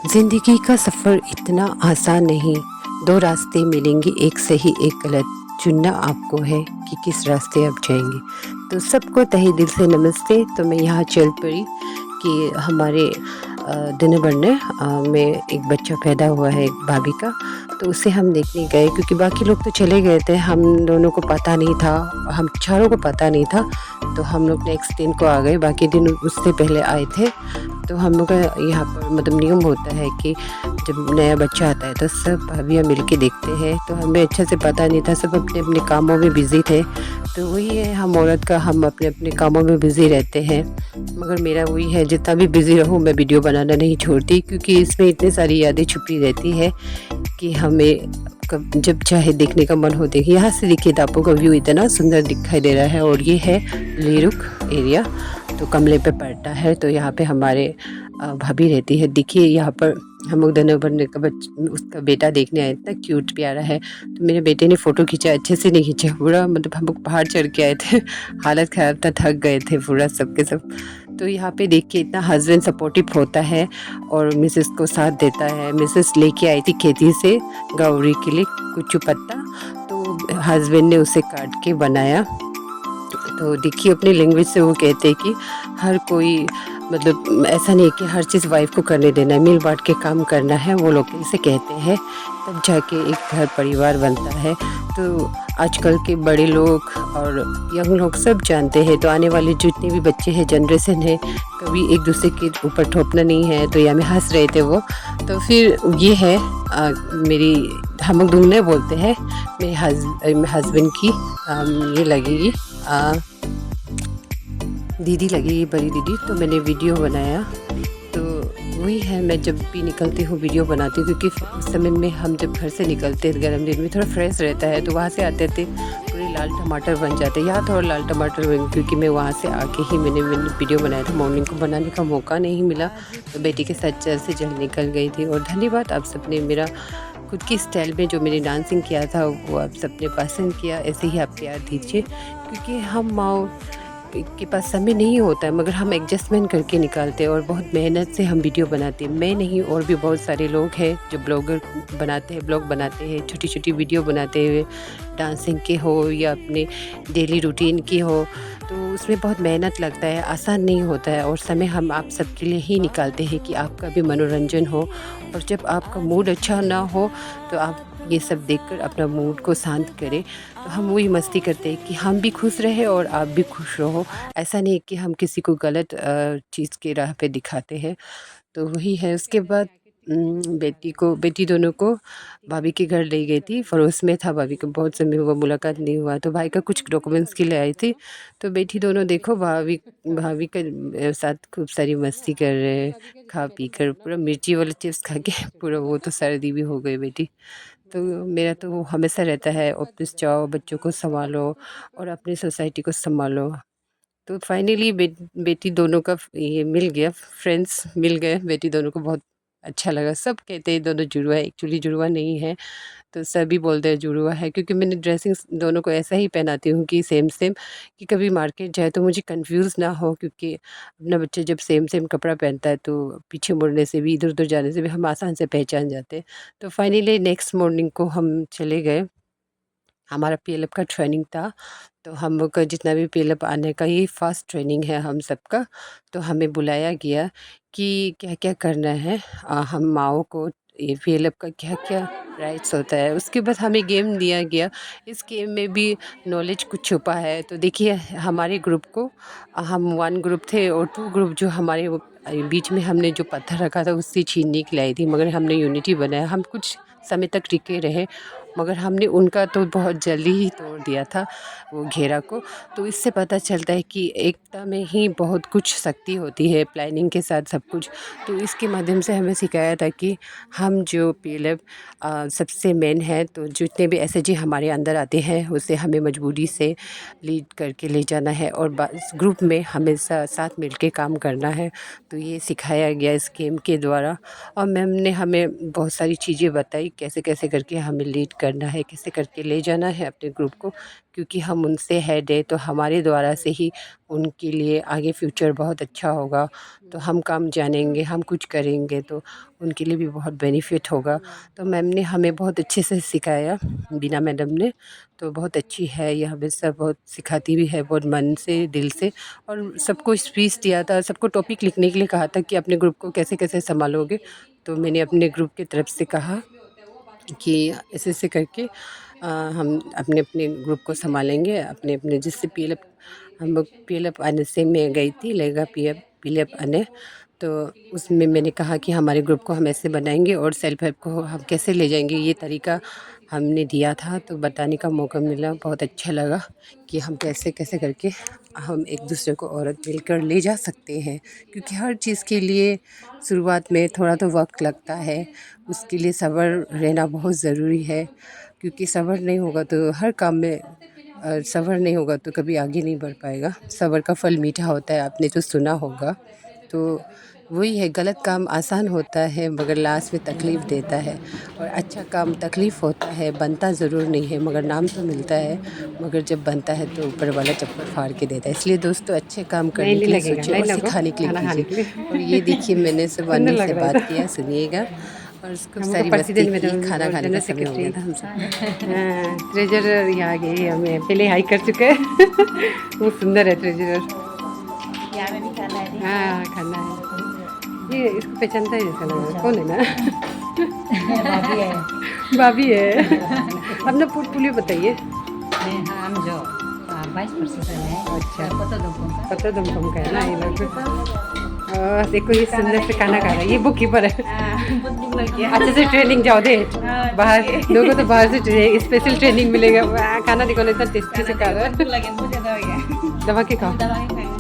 जिंदगी का सफ़र इतना आसान नहीं। दो रास्ते मिलेंगे, एक सही एक गलत। चुनना आपको है कि किस रास्ते आप जाएंगे। तो सबको तहे दिल से नमस्ते। तो मैं यहाँ चल पड़ी कि हमारे दिन भर में एक बच्चा पैदा हुआ है, एक भाभी का। तो उसे हम देखने गए क्योंकि बाकी लोग तो चले गए थे, हम दोनों को पता नहीं था, हम चारों को पता नहीं था। तो हम लोग नेक्स्ट दिन को आ गए, बाकी दिन उससे पहले आए थे। तो हम लोग का यहाँ पर मतलब नियम होता है कि जब नया बच्चा आता है तो सब भाभियाँ मिल के देखते हैं। तो हमें अच्छे से पता नहीं था, सब अपने अपने कामों में बिज़ी थे। तो वही है, हम औरत का हम अपने अपने कामों में बिज़ी रहते हैं। मगर मेरा वही है, जितना भी बिज़ी रहूँ मैं वीडियो बनाना नहीं छोड़ती, क्योंकि इसमें इतनी सारी यादें छुपी रहती है कि हमें कब जब चाहे देखने का मन हो देखिए। यहाँ से देखिए तो आपको का व्यू इतना सुंदर दिखाई दे रहा है। और ये है लीरुक एरिया, तो कमले पे पड़ता है। तो यहाँ पे हमारे भाभी रहती है। देखिए यहाँ पर हम लोग दोनों बनने का उसका बेटा देखने आए, इतना क्यूट प्यारा है। तो मेरे बेटे ने फ़ोटो खींचा, अच्छे से नहीं खींचा पूरा, मतलब हम लोग पहाड़ चढ़ के आए थे हालत ख़राब था, थक गए थे पूरा सब के सब। तो यहाँ पे देखिए इतना हस्बैंड सपोर्टिव होता है और मिसेस को साथ देता है। मिसेस लेके आई थी खेती से गौरी के लिए कुछ पत्ता, तो हस्बैंड ने उसे काट के बनाया। तो देखिए अपनी लैंग्वेज से वो कहते हैं कि हर कोई मतलब ऐसा नहीं कि हर चीज़ वाइफ को करने देना है, मिल बांट के काम करना है, वो लोग इसे कहते हैं। तब जाके एक घर परिवार बनता है। तो आजकल के बड़े लोग और यंग लोग सब जानते हैं। तो आने वाले जितने भी बच्चे हैं, जनरेशन है, कभी एक दूसरे के ऊपर थोपना नहीं है। तो या में हंस रहे थे वो। तो फिर ये है मेरी, हम लोग दूल्हे बोलते हैं, मेरे हस्बैंड की ये लगेगी दीदी लगेगी, बड़ी दीदी। तो मैंने वीडियो बनाया। तो वही है, मैं जब भी निकलती हूँ वीडियो बनाती हूँ, क्योंकि उस समय में हम जब घर से निकलते हैं गर्म दिन में थोड़ा फ्रेश रहता है। तो वहाँ से आते थे पूरे लाल टमाटर बन जाते, यहाँ थोड़ा लाल टमाटर बन, क्योंकि मैं वहाँ से आके ही मैंने वीडियो बनाया था। मॉर्निंग को बनाने का मौका नहीं मिला, तो बेटी के साथ जल्द से जल्द निकल गई थी। और धन्यवाद आप सबने मेरा खुद की स्टाइल में जो मैंने डांसिंग किया था वो आप सबने पसंद किया। ऐसे ही आप प्यार दीजिए, क्योंकि हम माँ के पास समय नहीं होता है, मगर हम एडजस्टमेंट करके निकालते हैं और बहुत मेहनत से हम वीडियो बनाते हैं। मैं नहीं, और भी बहुत सारे लोग हैं जो ब्लॉगर बनाते हैं, ब्लॉग बनाते हैं, छोटी छोटी वीडियो बनाते हुए, डांसिंग के हो या अपने डेली रूटीन की हो। तो उसमें बहुत मेहनत लगता है, आसान नहीं होता है। और समय हम आप सबके लिए ही निकालते हैं कि आपका भी मनोरंजन हो। और जब आपका मूड अच्छा ना हो तो आप ये सब देखकर अपना मूड को शांत करें। तो हम वही मस्ती करते हैं कि हम भी खुश रहें और आप भी खुश रहो। ऐसा नहीं कि हम किसी को गलत चीज़ की राह पे दिखाते हैं। तो वही है। उसके बाद बेटी दोनों को भाभी के घर ले गई थी, पड़ोस में था। भाभी को बहुत समय हुआ मुलाकात नहीं हुआ, तो भाई का कुछ डॉक्यूमेंट्स के लिए आई थी। तो बेटी दोनों देखो भाभी भाभी के साथ खूब सारी मस्ती कर रहे हैं, खा पी कर पूरा मिर्ची वाले चिप्स खा के पूरा, वो तो सर्दी भी हो गई बेटी। तो मेरा तो वो हमेशा रहता है, ऑफिस जाओ, बच्चों को सँभालो और अपनी सोसाइटी को सँभालो। तो फाइनली बेटी दोनों का ये मिल गया, फ्रेंड्स मिल गए। बेटी दोनों को बहुत अच्छा लगा। सब कहते हैं दोनों जुड़वा है, एक्चुअली जुड़वा नहीं है। तो सभी बोलते हैं जुड़वा है, क्योंकि मैंने ड्रेसिंग दोनों को ऐसा ही पहनाती हूँ कि सेम सेम, कि कभी मार्केट जाए तो मुझे कंफ्यूज ना हो। क्योंकि अपना बच्चा जब सेम सेम कपड़ा पहनता है तो पीछे मुड़ने से भी, इधर उधर जाने से भी हम आसान से पहचान जाते हैं। तो फाइनली नेक्स्ट मॉर्निंग को हम चले गए, हमारा पीएलएफ का ट्रेनिंग था। तो हम लोग का जितना भी पीएलएफ आने का ये फर्स्ट ट्रेनिंग है हम सबका। तो हमें बुलाया गया कि क्या क्या करना है, हम माओ को ये पीएलएफ का क्या क्या राइट्स होता है। उसके बाद हमें गेम दिया गया। इस गेम में भी नॉलेज कुछ छुपा है। तो देखिए हमारे ग्रुप को, हम वन ग्रुप थे और टू ग्रुप जो हमारे वो बीच में हमने जो पत्थर रखा था उससे छीनने के लिए आई थी, मगर हमने यूनिटी बनाया। हम कुछ समय तक टिके रहे, मगर हमने उनका तो बहुत जल्दी ही तोड़ दिया था वो घेरा को। तो इससे पता चलता है कि एकता में ही बहुत कुछ शक्ति होती है, प्लानिंग के साथ सब कुछ। तो इसके माध्यम से हमें सिखाया था कि हम जो पीएलएफ सबसे मेन है, तो जितने भी एसएचजी हमारे अंदर आते हैं उसे हमें मजबूरी से लीड करके ले जाना है और इस ग्रुप में हमेशा साथ मिलके काम करना है। तो ये सिखाया गया इस गेम के द्वारा। और मैम ने हमें बहुत सारी चीज़ें बताई कि कैसे कैसे करके हमें लीड करना है, कैसे करके ले जाना है अपने ग्रुप को, क्योंकि हम उनसे हेड है तो हमारे द्वारा से ही उनके लिए आगे फ्यूचर बहुत अच्छा होगा। तो हम काम जानेंगे, हम कुछ करेंगे तो उनके लिए भी बहुत बेनिफिट होगा। तो मैम ने हमें बहुत अच्छे से सिखाया, बीना मैडम ने। तो बहुत अच्छी है ये, हमें सब बहुत सिखाती भी है, बहुत मन से, दिल से। और सबको स्पीच दिया था, सबको टॉपिक लिखने के लिए कहा था कि अपने ग्रुप को कैसे कैसे संभालोगे। तो मैंने अपने ग्रुप की तरफ से कहा कि ऐसे ऐसे करके हम अपने अपने ग्रुप को संभालेंगे, अपने अपने जिससे पीएलएफ, हम लोग पीएलएफ आने से मैं गई थी लेगा पीएलएफ आने। तो उसमें मैंने कहा कि हमारे ग्रुप को हम ऐसे बनाएंगे और सेल्फ हेल्प को हम कैसे ले जाएंगे, ये तरीका हमने दिया था। तो बताने का मौका मिला, बहुत अच्छा लगा कि हम कैसे कैसे करके हम एक दूसरे को औरत मिलकर ले जा सकते हैं। क्योंकि हर चीज़ के लिए शुरुआत में थोड़ा तो वक्त लगता है, उसके लिए सब्र रहना बहुत ज़रूरी है। क्योंकि सब्र नहीं होगा तो हर काम में सब्र नहीं होगा तो कभी आगे नहीं बढ़ पाएगा। सब्र का फल मीठा होता है, आपने तो सुना होगा। तो वही है, गलत काम आसान होता है मगर लास्ट में तकलीफ़ देता है, और अच्छा काम तकलीफ़ होता है, बनता ज़रूर नहीं है मगर नाम तो मिलता है। मगर जब बनता है तो ऊपर वाला चप्पल फाड़ के देता है। इसलिए दोस्तों, अच्छे काम करने के लिए सोचिए और सिखाने के लिए कीजिए। और ये देखिए, मैंने सब अन्य से बात किया, सुनिएगा। और उसको सारी मस्ती की, खाना खाने का समय हो गया था हम सब। ट्रेजरर यहाँ आ गई, हमें पहले हाई कर चुके हैं। बहुत सुंदर है ट्रेजरर। हाँ, खाना है। ये इसको पहचानता है जैसा लग रहा है, कौन है ना? भाभी है। भाभी है। अपना पोर्टफोलियो बताइए। हम जो 22% है। अच्छा, पता दम का है ना ये लोग। देखो ये सुंदर से खाना खा रहा है, ये बुक कीपर है। अच्छे से ट्रेनिंग जाओ दे बाहर, लोगों को तो बाहर से स्पेशल ट्रेनिंग मिलेगा। खाना देखो इतना टेस्टी से खा रहा है। दबा के खाओ।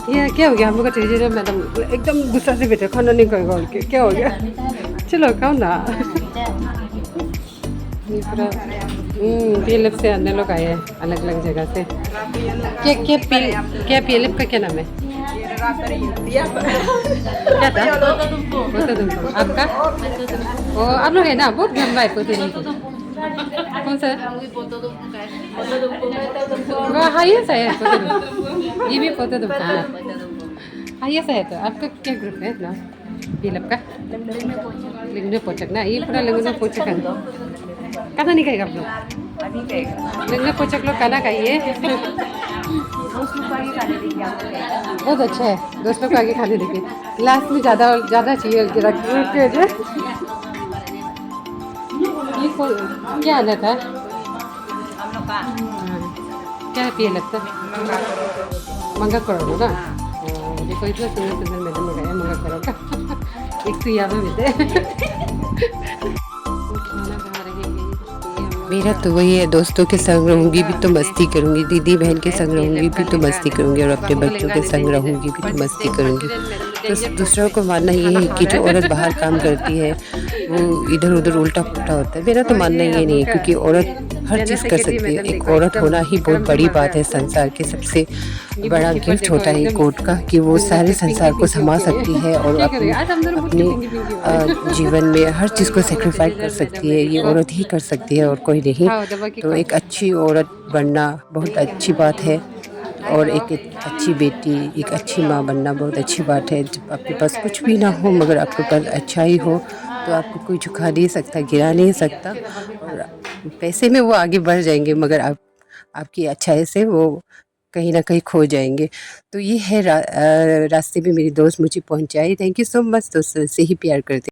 ये क्या हो गया, हम लोग का ट्रेजरर मैडम एकदम गुस्सा से बैठे, खाना नहीं खाएगा। और क्या हो गया? चलो खाओ ना। ये पूरा पीएलएफ से अन्य लोग आए हैं अलग अलग जगह से। क्या पीएलएफ का क्या नाम है? क्या था? आपका? ओ, आप लोग है ना, बहुत लंबा है पोतो। कौन सा? हाईएस्ट है पोतो। ये भी पोतो है, हाईएस्ट है। तो आपका क्या ग्रुप है ना पीएलएफ का? लिंगनो पोचक ना, ये पूरा लिंगनो पोचक है। खाना नहीं खाएगा आप लोग? लिंगनो पोचक लोग खाना खाइए। बहुत अच्छा है, दोस्तों को आगे खाने देखिए। लास्ट में ज़्यादा चाहिए रख के। ये क्या आना था? क्या है पीएलएफ का? मंगा करो ना। देखो इतना सुंदर सुंदर मैडम लगाया मंगा करो का। एक तो यहाँ में मिलते। मेरा तो वही है, दोस्तों के संग रहूँगी भी तो मस्ती करूँगी, दीदी बहन के संग रहूँगी भी तो मस्ती करूँगी, और अपने बच्चों के संग रहूँगी भी तो मस्ती करूँगी। तो दूसरों को मानना ये है कि जो औरत बाहर काम करती है वो इधर उधर उल्टा पुल्टा होता है। मेरा तो मानना ये नहीं है, क्योंकि औरत हर चीज़ कर सकती है। एक औरत होना ही बहुत बड़ी बात है। संसार के सबसे बड़ा गिफ्ट होता है कोर्ट का, कि वो सारे संसार को संभाल सकती है और अपने जीवन में हर चीज़ को सेक्रीफाइस कर सकती है। ये औरत ही कर सकती है और कोई नहीं। तो एक अच्छी औरत बनना बहुत अच्छी बात है, और एक अच्छी बेटी, एक अच्छी माँ बनना बहुत अच्छी बात है। जब आपके पास कुछ भी ना हो मगर आपके पास अच्छाई हो तो आपको कोई झुका नहीं सकता, गिरा नहीं सकता। और पैसे में वो आगे बढ़ जाएंगे मगर आपकी अच्छाई से वो कहीं ना कहीं खो जाएंगे। तो ये है रास्ते में मेरी दोस्त मुझे पहुंचाई। Thank you so much. दोस्तों से ही प्यार करते।